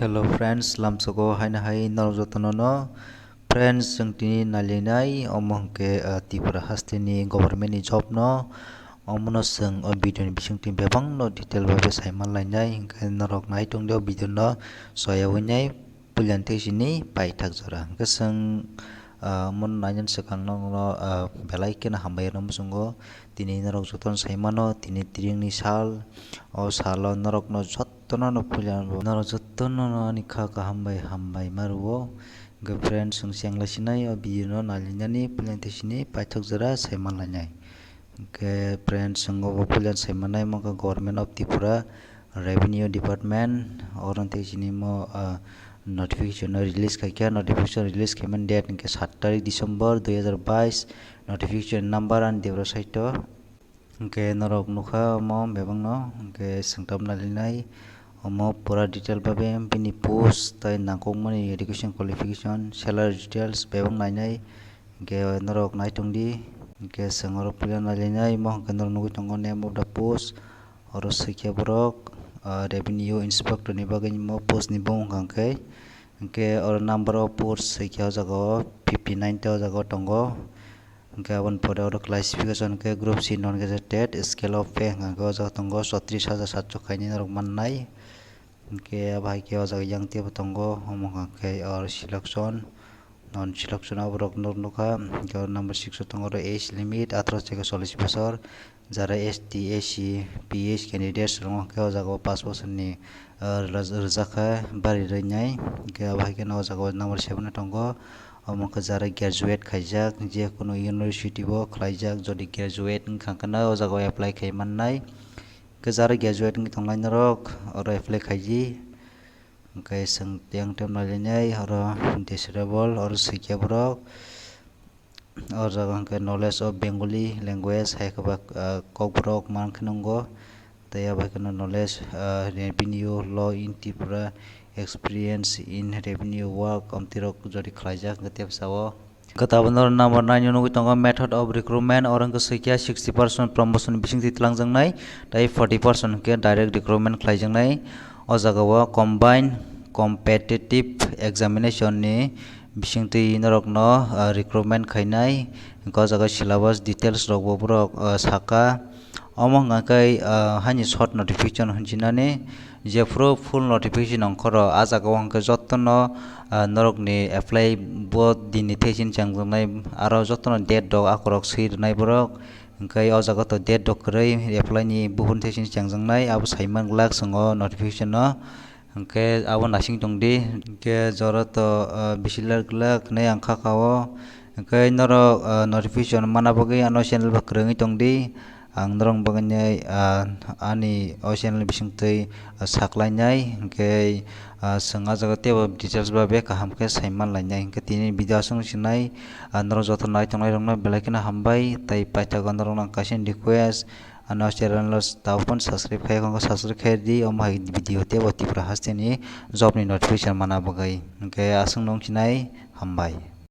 Hello friends, lamsoko haina hai narjotono friends जों tini nalinai omong ke tipura hastini government ni job no omono जों video ni bising tin bebang no detail babe saiman lainai hingke norok nai tong dio video no soya winai pulian te sini pai thak jora hingke जों mon nainen sekang no belai kena hambai no musungo tini norok joton saimano tini tiring ni sal o salo norok no jottono no pulian norok jottono no ani kha hambai maruo ge friends sung siang lasinai o video no nalinani pulian te sini pai thak jora saiman lainai ke friends sungo pulian saimanai mo government of Tripura revenue department oron te sini mo notification release kaikya notification release kemen date ke 7 tarik Disember 2022 notification number an debro site ke norok nukha mo bebang no ke singtam nalinai omo pura detail babe bini post tai nangkong mani education qualification salary details bebang nainai ke norok nai tongdi ke sangoro pulian nalinai mo ke norok nugi tongo name of the post oro sikya borok revenue inspector ni bagai mo post ni bong kangke ke or number of posts sikya jago 59 ta jago tongo ke abon pore or classification ke group C non gazetted scale of pay ngago jago tongo 36700 kaini norok mannai ke abai ke jago yang te tongo homong ke or selection non selection aborok nokha ke number 6 tongo age limit 18 থেকে 40 বছর যারা ST SC PH candidates rong ke jago 5 বছরনি rajaka bari reinai ke abai ke no jago number 7 tongo among jara graduate khaijak je kono university bo khlaijak jodi graduate khangkana o jago apply khaimannai ke jara graduate ni tonglai norok oro apply khaiji ke sing tiang tem nalinai oro desirable oro sikya borok or jago ke knowledge of Bengali language hai kaba kok borok man khnongo taya bai kono knowledge revenue law in Tripura experience in revenue work amtirok jodi khlaijak ngetep sawo katabonor number 9 nugi tongo method of recruitment orang ke sikya 60% promotion bising titlangjang tai 40% ke direct recruitment khlaijangnai o jagao combined competitive examination ni bising ti norok no recruitment khainai ko jaga syllabus details rok bo borok saka omong ngakai hani short notification hunjinani je full notification ongkhoro ajaga wangke jottono norok ni apply bo dini thesin changjangnai aro jottono date dok akorok sirnai borok hingkai o jaga to date dok krei apply ni buhun thesin changjangnai abo saiman glak songo notification no hingke abo nasing tongdi hingke jora to bisilar glak nei angkha kao hingkai norok notification mana bagui ano channel ba krungi tongdi ang norong baganai ani o channel bisingtui saklainai hingke sanga jaga tebo details ba be kaham ke saiman lainai hingke tini video sung sinai norok joto nai tongnai rokno belakina hambai tai paithago norok nang kaisen request ano channel tawpon subscribe khai ko subscribe khai di o mai video tebo Tripura hasteni job ni notification mana bagai hingke asung nong sinai hambai।